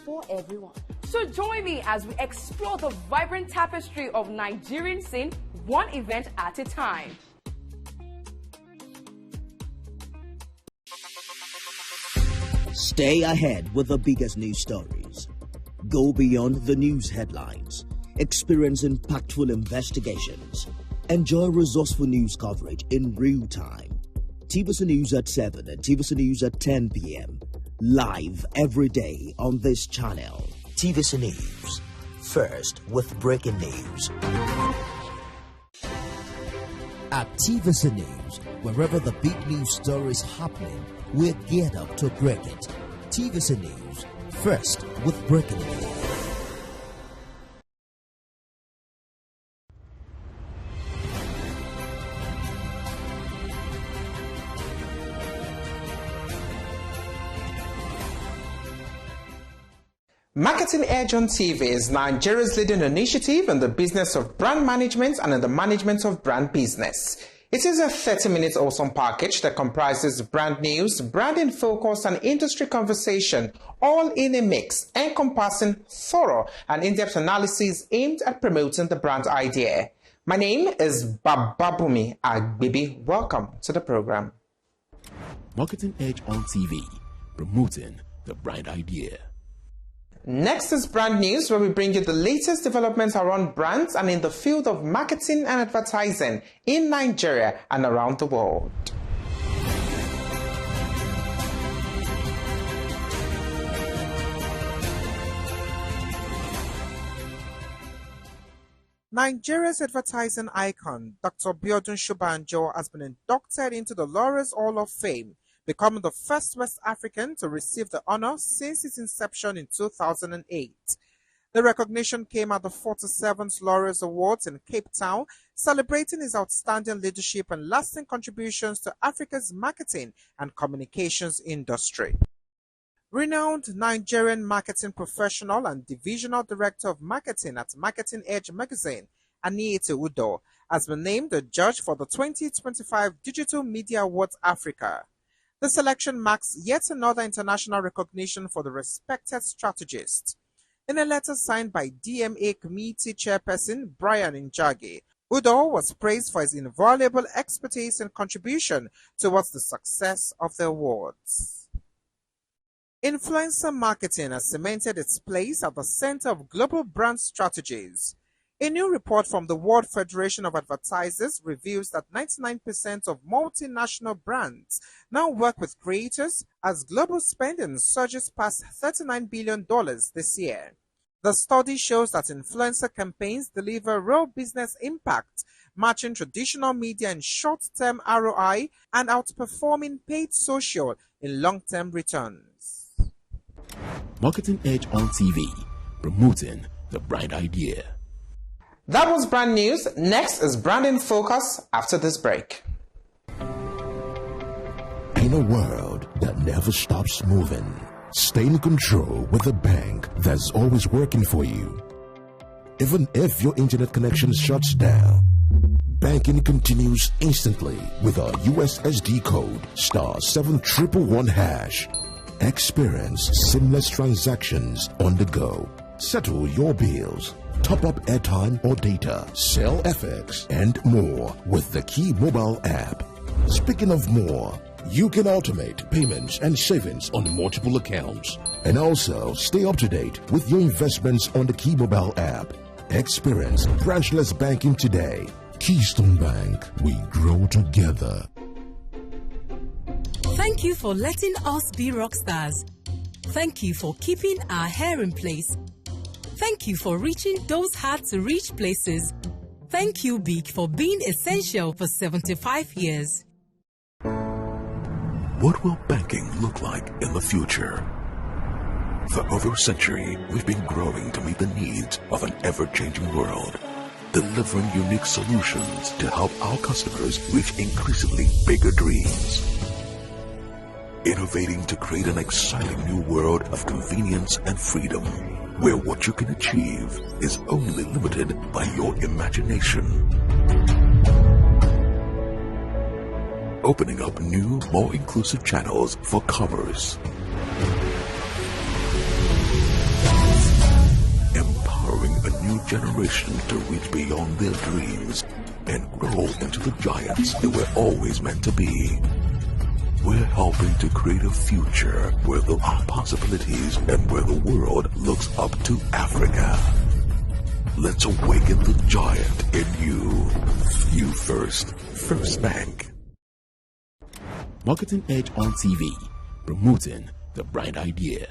for everyone. So join me as we explore the vibrant tapestry of Nigerian scene, one event at a time. Stay ahead with the biggest news stories. Go beyond the news headlines. Experience impactful investigations. Enjoy resourceful news coverage in real time. TVC News at 7 and TVC News at 10 p.m. Live every day on this channel. TVC News. First with breaking news. At TVC News, wherever the big news story is happening, we're geared up to break it. TVC News. First with breaking news. Marketing Edge on TV is Nigeria's leading initiative in the business of brand management and in the management of brand business. It is a 30-minute awesome package that comprises brand news, branding focus, and industry conversation, all in a mix, encompassing thorough and in-depth analysis aimed at promoting the brand idea. My name is Bababumi Agbibi. Welcome to the program. Marketing Edge on TV, promoting the brand idea. Next is brand news, where we bring you the latest developments around brands and in the field of marketing and advertising in Nigeria and around the world. Nigeria's advertising icon, Dr. Biodun Shubanjo, has been inducted into the Laurels Hall of Fame, becoming the first West African to receive the honor since its inception in 2008. The recognition came at the 47th Laurels Awards in Cape Town, celebrating his outstanding leadership and lasting contributions to Africa's marketing and communications industry. Renowned Nigerian marketing professional and divisional director of marketing at Marketing Edge magazine, Aniete Udo, has been named the judge for the 2025 Digital Media Awards Africa. The selection marks yet another international recognition for the respected strategist. In a letter signed by DMA Committee Chairperson Brian Njagi, Udo was praised for his invaluable expertise and contribution towards the success of the awards. Influencer marketing has cemented its place at the center of global brand strategies. A new report from the World Federation of Advertisers reveals that 99% of multinational brands now work with creators as global spending surges past $39 billion this year. The study shows that influencer campaigns deliver real business impact, matching traditional media in short-term ROI and outperforming paid social in long-term returns. Marketing Edge on TV, promoting the brand idea. That was brand news. Next is branding focus after this break. In a world that never stops moving, stay in control with a bank that's always working for you. Even if your internet connection shuts down, banking continues instantly with our USSD code *7111#. Experience seamless transactions on the go. Settle your bills, top up airtime or data, sell FX, and more with the Key mobile app. Speaking of more, you can automate payments and savings on multiple accounts, and also stay up to date with your investments on the Key mobile app. Experience branchless banking today. Keystone Bank, we grow together. Thank you for letting us be rock stars. Thank you for keeping our hair in place. Thank you for reaching those hard-to-reach places. Thank you, Big, for being essential for 75 years. What will banking look like in the future? For over a century, we've been growing to meet the needs of an ever-changing world, delivering unique solutions to help our customers reach increasingly bigger dreams. Innovating to create an exciting new world of convenience and freedom, where what you can achieve is only limited by your imagination. Opening up new, more inclusive channels for commerce. generations to reach beyond their dreams and grow into the giants they were always meant to be. We're helping to create a future where there are possibilities and where the world looks up to Africa. Let's awaken the giant in you. You first. First Bank. Marketing Edge on TV, promoting the bright idea.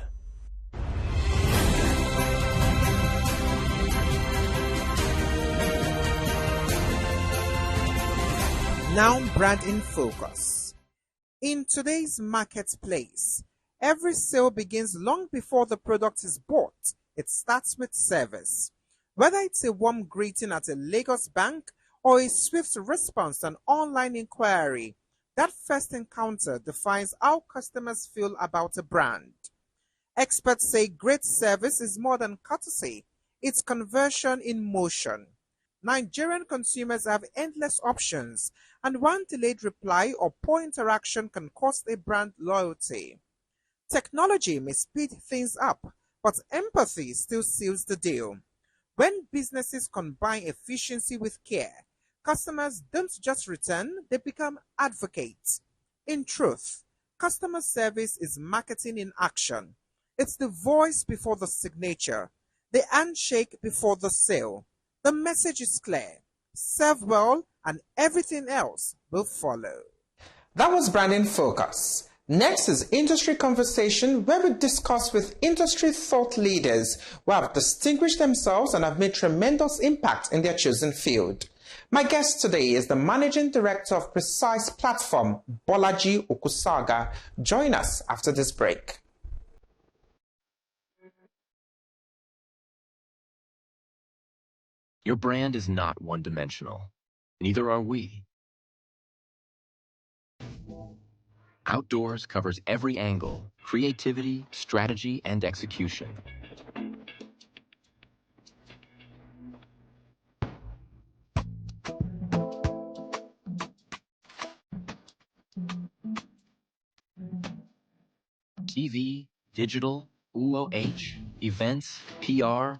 Now brand in focus. In today's marketplace, every sale begins long before the product is bought. It starts with service. Whether it's a warm greeting at a Lagos bank or a swift response to an online inquiry, that first encounter defines how customers feel about a brand. Experts say great service is more than courtesy, it's conversion in motion. Nigerian consumers have endless options, and one delayed reply or poor interaction can cost a brand loyalty. Technology may speed things up, but empathy still seals the deal. When businesses combine efficiency with care, customers don't just return, they become advocates. In truth, customer service is marketing in action. It's the voice before the signature, the handshake before the sale. The message is clear. Serve well and everything else will follow. That was Branding Focus. Next is Industry Conversation, where we discuss with industry thought leaders who have distinguished themselves and have made tremendous impact in their chosen field. My guest today is the Managing Director of Precise Platform, Bolaji Okusaga. Join us after this break. Your brand is not one-dimensional. Neither are we. Outdoors covers every angle, creativity, strategy, and execution. TV, digital, UOH, events, PR.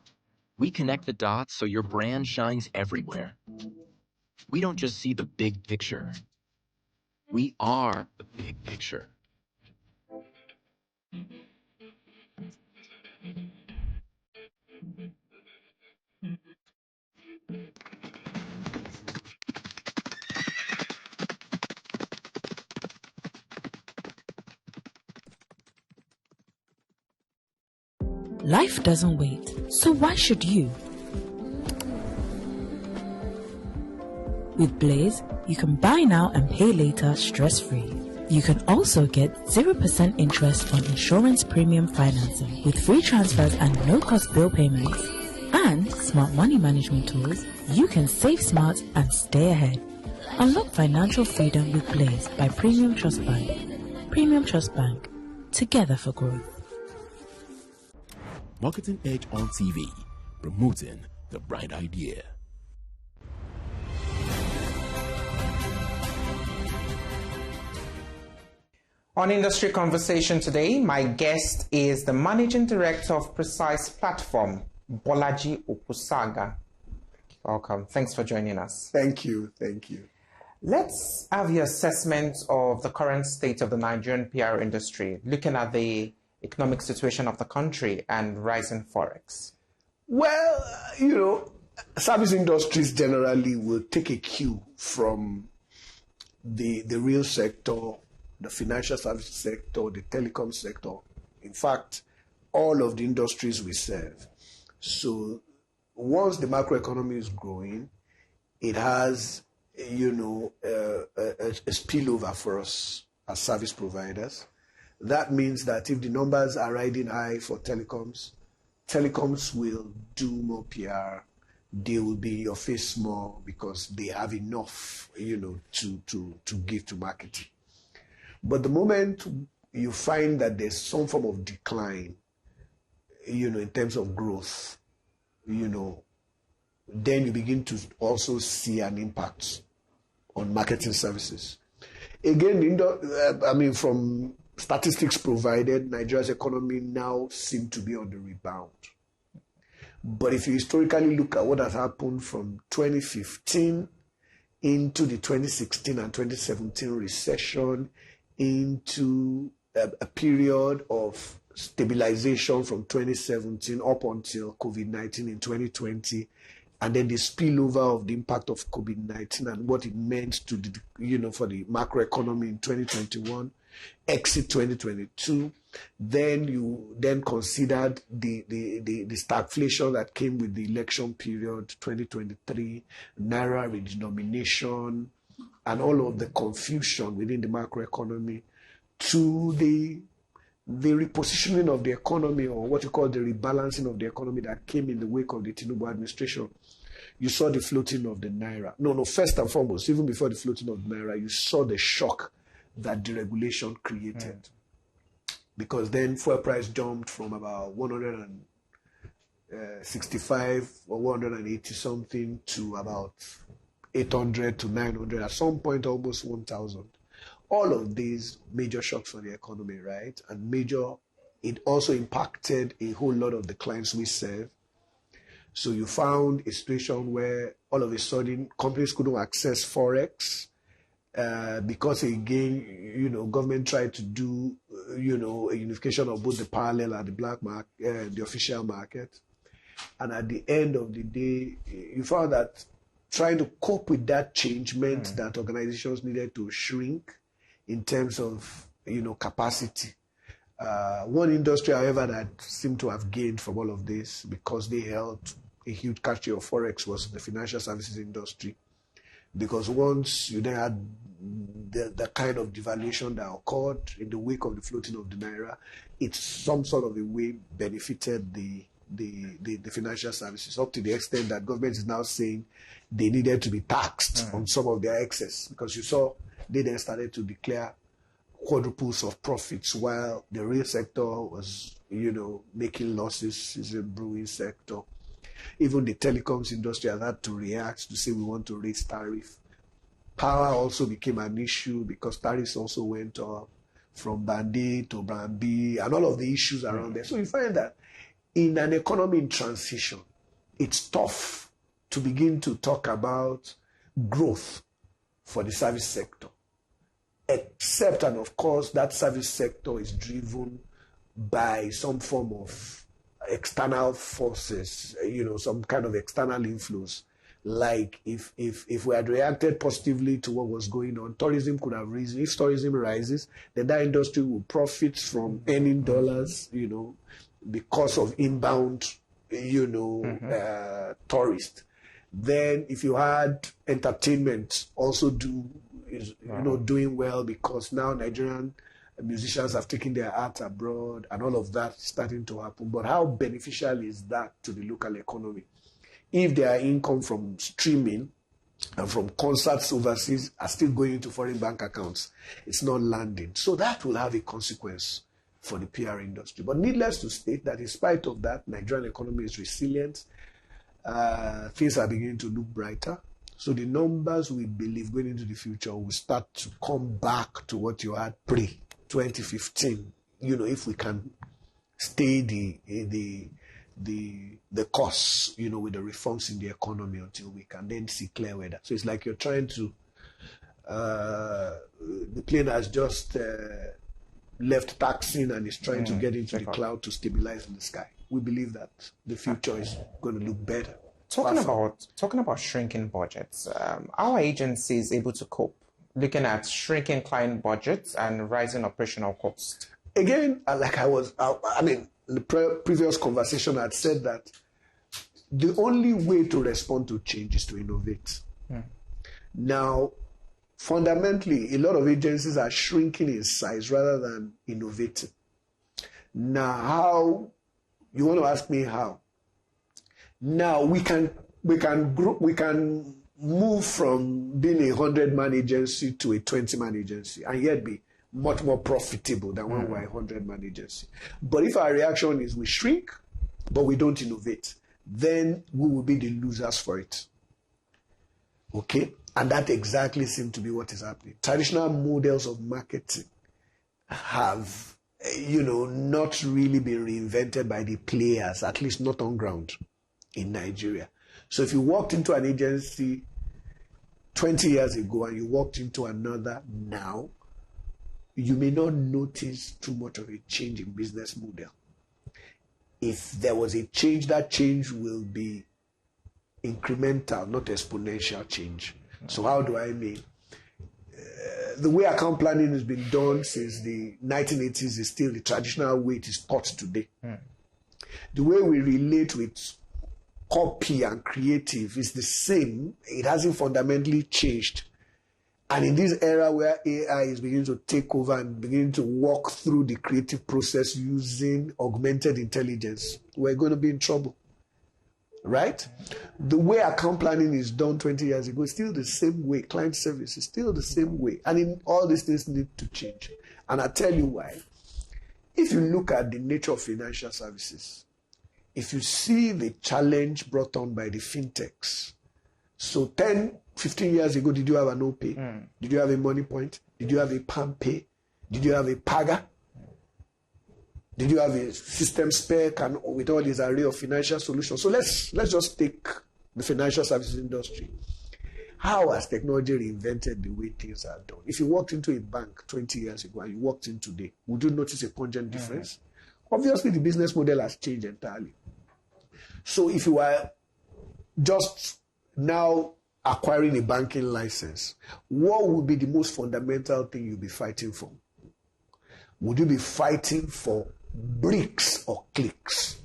We connect the dots so your brand shines everywhere. We don't just see the big picture. We are the big picture. Life doesn't wait, so why should you? With Blaze, you can buy now and pay later stress-free. You can also get 0% interest on insurance premium financing with free transfers and no-cost bill payments. And smart money management tools, you can save smart and stay ahead. Unlock financial freedom with Blaze by Premium Trust Bank. Premium Trust Bank, together for growth. Marketing Edge on TV, promoting the bright idea. On Industry Conversation today, my guest is the Managing Director of Precise Platform, Bolaji Okusaga. Welcome. Thanks for joining us. Thank you. Thank you. Let's have your assessment of the current state of the Nigerian PR industry, looking at the economic situation of the country and rising forex. Well, service industries generally will take a cue from the real sector, the financial services sector, the telecom sector. In fact, all of the industries we serve. So once the macroeconomy is growing, it has, a spillover for us as service providers. That means that if the numbers are riding high for telecoms, telecoms will do more PR. They will be in your face more because they have enough, to give to marketing. But the moment you find that there's some form of decline, in terms of growth, then you begin to also see an impact on marketing services. Again, from statistics provided, Nigeria's economy now seems to be on the rebound. But if you historically look at what has happened from 2015 into the 2016 and 2017 recession, into a period of stabilization from 2017 up until COVID-19 in 2020, and then the spillover of the impact of COVID-19 and what it meant to the, for the macroeconomy in 2021, exit 2022. Then you considered the stagflation that came with the election period 2023, Naira redenomination, and all of the confusion within the macroeconomy, to the repositioning of the economy, or what you call the rebalancing of the economy, that came in the wake of the Tinubu administration. You saw the floating of the Naira. No, first and foremost, even before the floating of the Naira, you saw the shock that deregulation created. Because then fuel price jumped from about 165 or 180 something to about 800 to 900, at some point almost 1,000. All of these major shocks for the economy, right? And it also impacted a whole lot of the clients we serve. So you found a situation where all of a sudden companies couldn't access Forex, because again, government tried to do, a unification of both the parallel and the black market, the official market. And at the end of the day, you found that trying to cope with that change meant that organizations needed to shrink in terms of, capacity. One industry, however, that seemed to have gained from all of this, because they held a huge share of Forex, was the financial services industry. Because once you then had the kind of devaluation that occurred in the wake of the floating of the Naira, it some sort of a way benefited the financial services, up to the extent that government is now saying they needed to be taxed on some of their excess, because you saw they then started to declare quadruples of profits, while the real sector was, making losses. Is a brewing sector. Even the telecoms industry has had to react to say we want to raise tariff. Power also became an issue because tariffs also went up from Band A to Band B, and all of the issues around there. So you find that in an economy in transition, it's tough to begin to talk about growth for the service sector. Except, and of course, that service sector is driven by some form of external forces, some kind of external influence. Like if we had reacted positively to what was going on, tourism could have risen. If tourism rises, then that industry will profit from earning dollars, because of inbound, tourists. Then if you had entertainment also doing well, because now Nigerian musicians have taken their art abroad and all of that starting to happen. But how beneficial is that to the local economy? If their income from streaming and from concerts overseas are still going into foreign bank accounts, it's not landing. So that will have a consequence for the PR industry. But needless to state that in spite of that, Nigerian economy is resilient. Things are beginning to look brighter. So the numbers, we believe, going into the future will start to come back to what you had pre-2015. If we can stay the course, with the reforms in the economy, until we can then see clear weather. So it's like you're trying to, the plane has just left taxiing and is trying to get into the cloud to stabilize in the sky. We believe that the future is going to look better. Talking about shrinking budgets, our agency is able to cope, looking at shrinking client budgets and rising operational costs. Again, like in the previous conversation, I'd said that the only way to respond to change is to innovate. Now, fundamentally, a lot of agencies are shrinking in size rather than innovating. Now, how? You want to ask me how? Now we can move from being a 100-man agency to a 20-man agency, and yet be much more profitable than when we're a 100-man agency. But if our reaction is we shrink, but we don't innovate, then we will be the losers for it. Okay? And that exactly seems to be what is happening. Traditional models of marketing have, not really been reinvented by the players, at least not on ground. in Nigeria. So if you walked into an agency 20 years ago and you walked into another now, you may not notice too much of a change in business model. If there was a change, that change will be incremental, not exponential change. So how do I mean? The way account planning has been done since the 1980s is still the traditional way it is taught today. The way we relate with copy and creative is the same. It hasn't fundamentally changed. And in this era where AI is beginning to take over and beginning to walk through the creative process using augmented intelligence, we're going to be in trouble. Right? The way account planning is done 20 years ago is still the same way. Client service is still the same way. And in all these things need to change. And I'll tell you why. If you look at the nature of financial services, if you see the challenge brought on by the fintechs, so 10, 15 years ago, did you have an OPay? Did you have a Money Point? Did you have a Palm Pay? Did you have a Paga? Did you have a system spec and with all this array of financial solutions? So let's just take the financial services industry. How has technology reinvented the way things are done? If you walked into a bank 20 years ago and you walked in today, would you notice a pungent difference? Obviously, the business model has changed entirely. So if you are just now acquiring a banking license, what would be the most fundamental thing you'll be fighting for? Would you be fighting for bricks or clicks?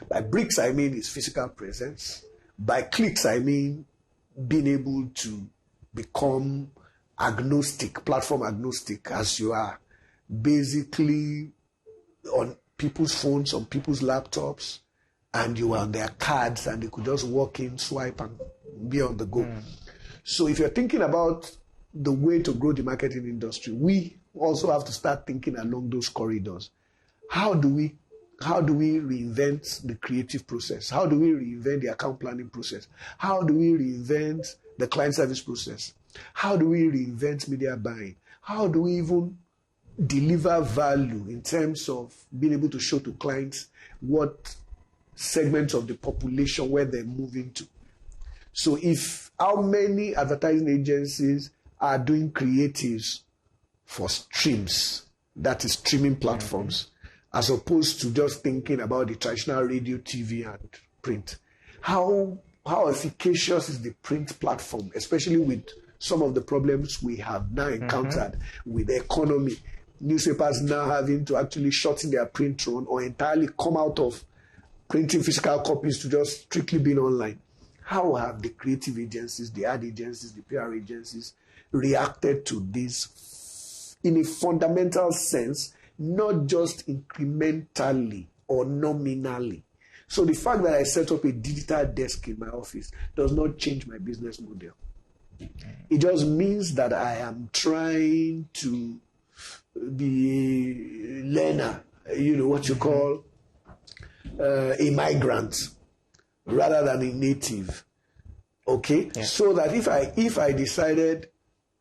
By bricks, I mean its physical presence. By clicks, I mean being able to become agnostic, platform agnostic, as you are basically on people's phones, on people's laptops, and you are on their cards, and they could just walk in, swipe, and be on the go. So if you're thinking about the way to grow the marketing industry, we also have to start thinking along those corridors. How do we reinvent the creative process? How do we reinvent the account planning process? How do we reinvent the client service process? How do we reinvent media buying? How do we even deliver value in terms of being able to show to clients what segments of the population where they're moving to? So if how many advertising agencies are doing creatives for streams, that is streaming platforms, as opposed to just thinking about the traditional radio, TV, and print? How efficacious is the print platform, especially with some of the problems we have now encountered with the economy? Newspapers now having to actually shorten their print run or entirely come out of printing physical copies to just strictly being online. How have the creative agencies, the ad agencies, the PR agencies reacted to this in a fundamental sense, not just incrementally or nominally? So the fact that I set up a digital desk in my office does not change my business model. It just means that I am trying to be a learner, what you call a migrant, rather than a native. Okay? Yeah. So that if I decided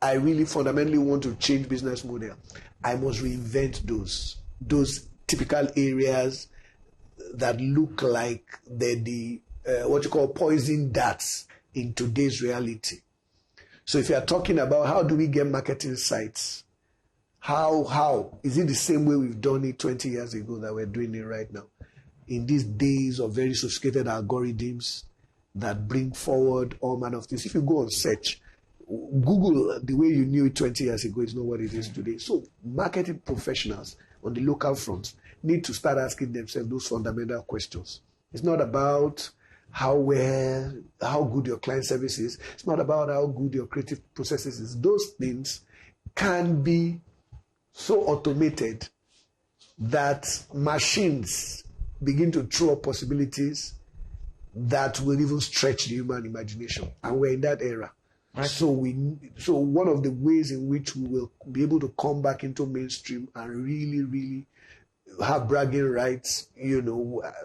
I really fundamentally want to change business model, I must reinvent those typical areas that look like they're the what you call poison darts in today's reality. So if you are talking about how do we get marketing sites, how is it the same way we've done it 20 years ago that we're doing it right now? In these days of very sophisticated algorithms that bring forward all manner of things. If you go on search, Google, the way you knew it 20 years ago is not what it is today. So marketing professionals on the local front need to start asking themselves those fundamental questions. It's not about how good your client service is. It's not about how good your creative processes is. Those things can be so automated that machines begin to throw up possibilities that will even stretch the human imagination. And we're in that era. Right. So one of the ways in which we will be able to come back into mainstream and really, really have bragging rights,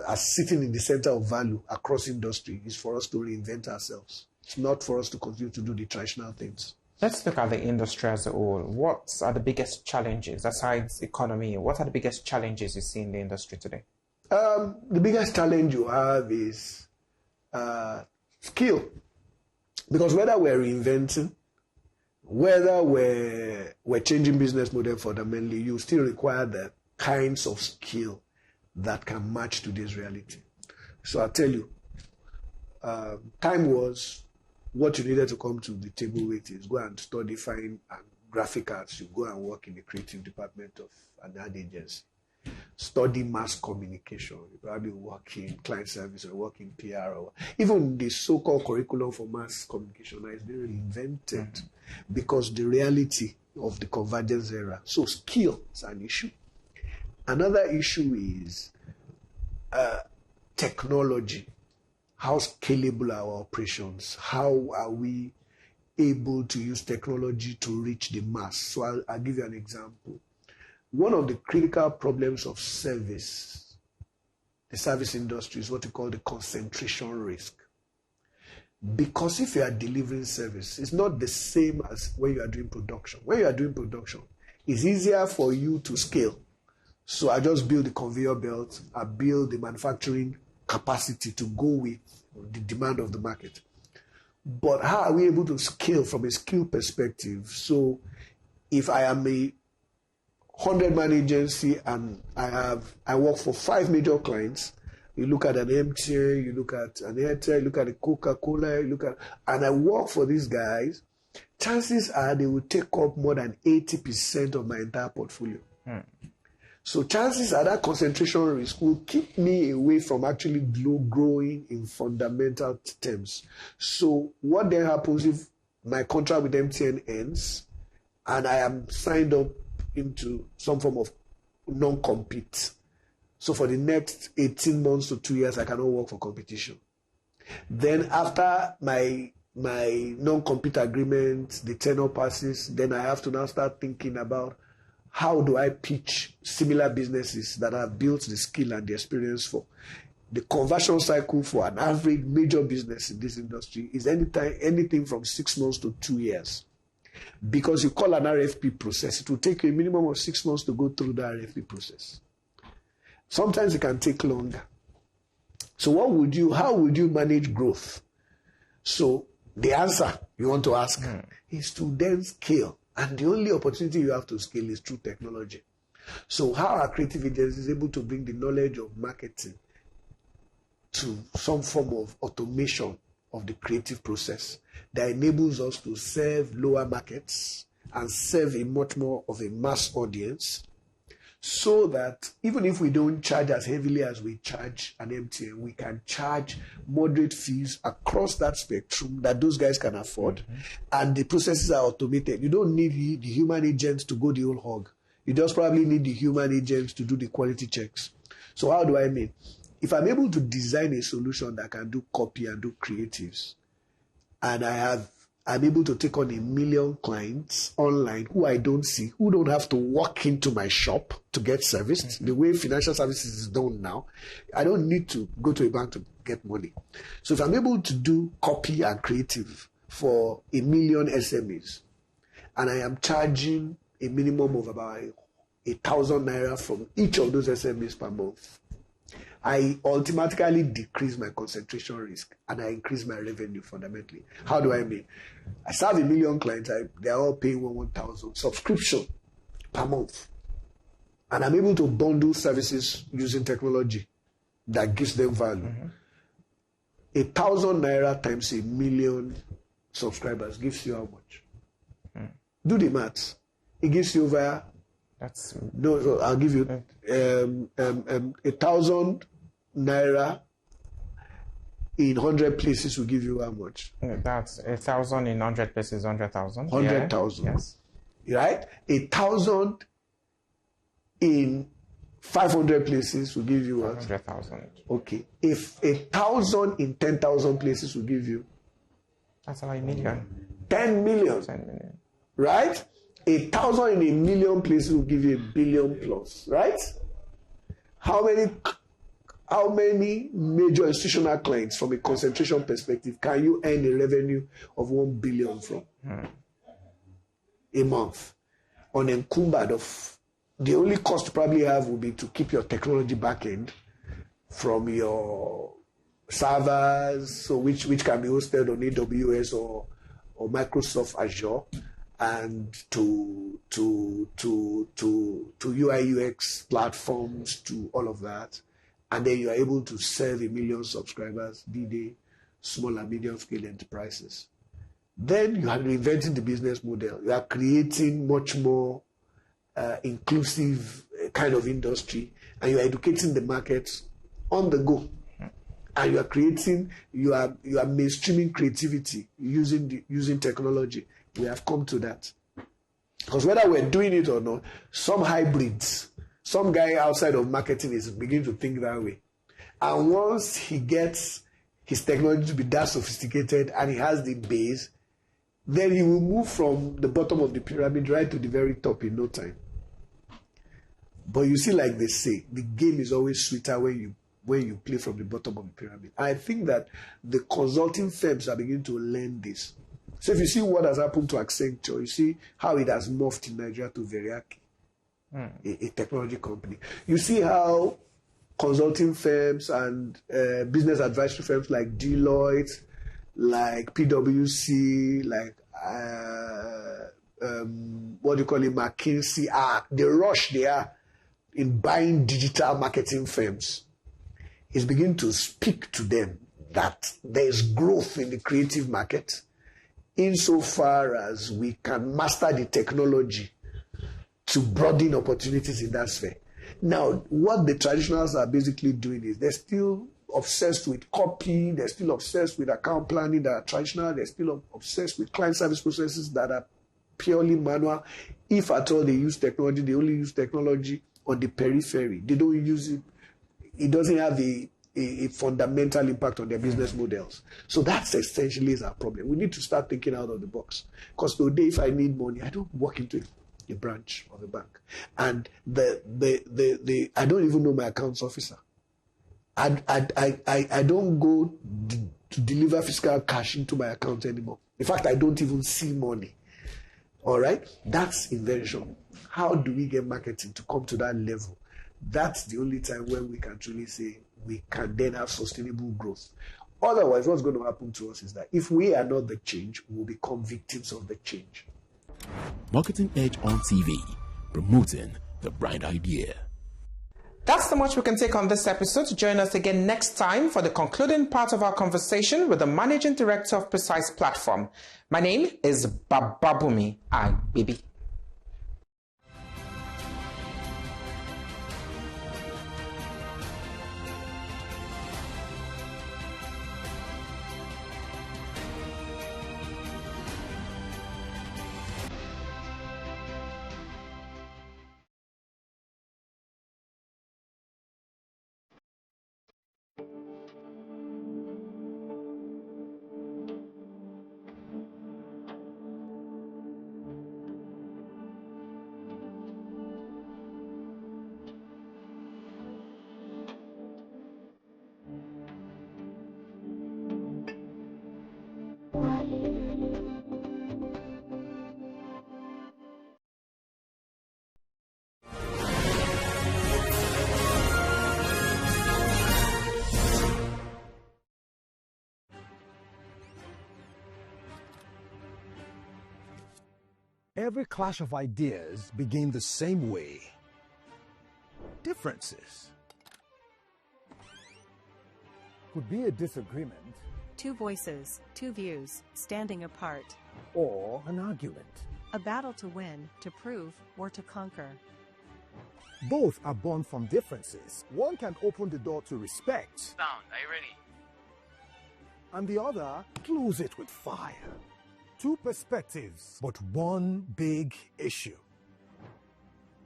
as sitting in the center of value across industry, is for us to reinvent ourselves. It's not for us to continue to do the traditional things. Let's look at the industry as a whole. What are the biggest challenges, aside economy? What are the biggest challenges you see in the industry today? The biggest challenge you have is skill. Because whether we're reinventing, whether we're changing business model fundamentally, you still require the kinds of skill that can match today's reality. So I tell you, time was what you needed to come to the table with is go and study fine and graphic arts. You go and work in the creative department of an ad agency. Study mass communication. You probably work in client service or work in PR. Or even the so-called curriculum for mass communication is being reinvented because the reality of the convergence era. So skill is an issue. Another issue is technology. How scalable are our operations? How are we able to use technology to reach the mass? So I'll give you an example. One of the critical problems of service, the service industry, is what we call the concentration risk. Because if you are delivering service, it's not the same as when you are doing production. When you are doing production, it's easier for you to scale. So I just build the conveyor belt, I build the manufacturing capacity to go with the demand of the market. But how are we able to scale from a skill perspective? So if I am a 100-man agency and I work for 5 major clients, you look at an MTN, you look at an Airtel, you look at a Coca-Cola, and I work for these guys, chances are they will take up more than 80% of my entire portfolio. So chances are that concentration risk will keep me away from actually growing in fundamental terms. So what then happens if my contract with MTN ends and I am signed up into some form of non-compete? So for the next 18 months to 2 years, I cannot work for competition. Then after my non-compete agreement, the tenure passes, then I have to now start thinking about how do I pitch similar businesses that have built the skill and the experience for. The conversion cycle for an average major business in this industry is anything from 6 months to 2 years. Because you call an RFP process, it will take you a minimum of 6 months to go through the RFP process. Sometimes it can take longer. So how would you manage growth? So the answer you want to ask is to then scale. And the only opportunity you have to scale is through technology. So how are creative agencies able to bring the knowledge of marketing to some form of automation of the creative process that enables us to serve lower markets and serve a much more of a mass audience, so that even if we don't charge as heavily as we charge an MTN, we can charge moderate fees across that spectrum that those guys can afford, and the processes are automated. You don't need the human agents to go the whole hog. You just probably need the human agents to do the quality checks. So how do I mean? If I'm able to design a solution that can do copy and do creatives, and I'm able to take on 1 million clients online who I don't see, who don't have to walk into my shop to get serviced, the way financial services is done now, I don't need to go to a bank to get money. So if I'm able to do copy and creative for 1 million SMEs, and I am charging a minimum of about 1,000 naira from each of those SMEs per month, I automatically decrease my concentration risk and I increase my revenue fundamentally. How do I mean? I serve 1 million clients, they are all paying 1,000 subscription per month. And I'm able to bundle services using technology that gives them value. 1,000 naira times 1 million subscribers gives you how much? Do the maths. It gives you over... No, I'll give you 1,000 naira in 100 places will give you how much? That's 1,000 in 100 places, 100,000. 100,000. Yeah. Yes. Right? 1,000 in 500 places will give you what? 100,000. Okay. If 1,000 in 10,000 places will give you? That's about 1 million. 10 million. 10 million. Right? 1,000 in 1 million places will give you 1 billion plus, right? How many major institutional clients from a concentration perspective can you earn a revenue of 1 billion from a month? Unencumbered of the only cost you probably have will be to keep your technology backend from your servers, so which can be hosted on AWS or Microsoft Azure, and to UI UX platforms, to all of that, and then you are able to serve 1 million subscribers, be they small and medium scale enterprises. Then you are reinventing the business model. You are creating much more inclusive kind of industry, and you are educating the markets on the go. And you are creating, you are mainstreaming creativity using technology. We have come to that. Because whether we're doing it or not, some hybrids, some guy outside of marketing is beginning to think that way. And once he gets his technology to be that sophisticated and he has the base, then he will move from the bottom of the pyramid right to the very top in no time. But you see, like they say, the game is always sweeter when you play from the bottom of the pyramid. I think that the consulting firms are beginning to learn this. So if you see what has happened to Accenture, you see how it has morphed in Nigeria to Veriaki, a technology company. You see how consulting firms and business advisory firms like Deloitte, like PwC, like McKinsey are, the rush they are in buying digital marketing firms is beginning to speak to them that there is growth in the creative market insofar as we can master the technology to broaden opportunities in that sphere. Now, what the traditionals are basically doing is they're still obsessed with copy, they're still obsessed with account planning that are traditional, they're still obsessed with client service processes that are purely manual. If at all they use technology, they only use technology on the periphery. They don't use it. It doesn't have a fundamental impact on their business models. So that's essentially is our problem. We need to start thinking out of the box. Because today, if I need money, I don't walk into a branch of a bank. And I don't even know my accounts officer. I don't go to deliver fiscal cash into my account anymore. In fact, I don't even see money. All right? That's invention. How do we get marketing to come to that level? That's the only time when we can truly say we can then have sustainable growth. Otherwise, what's going to happen to us is that if we are not the change, we'll become victims of the change. Marketing Edge on TV, promoting the bright idea. That's the much we can take on this episode. Join us again next time for the concluding part of our conversation with the Managing Director of Precise Platform. My name is Bababumi Agbibi. Every clash of ideas begin the same way. Differences could be a disagreement. Two voices, two views, standing apart. Or an argument. A battle to win, to prove, or to conquer. Both are born from differences. One can open the door to respect. Sound, are you ready? And the other close it with fire. Two perspectives, but one big issue.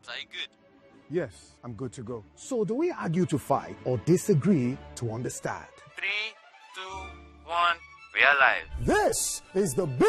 Are you good? Yes, I'm good to go. So do we argue to fight or disagree to understand? 3, 2, 1, we are live. This is the Big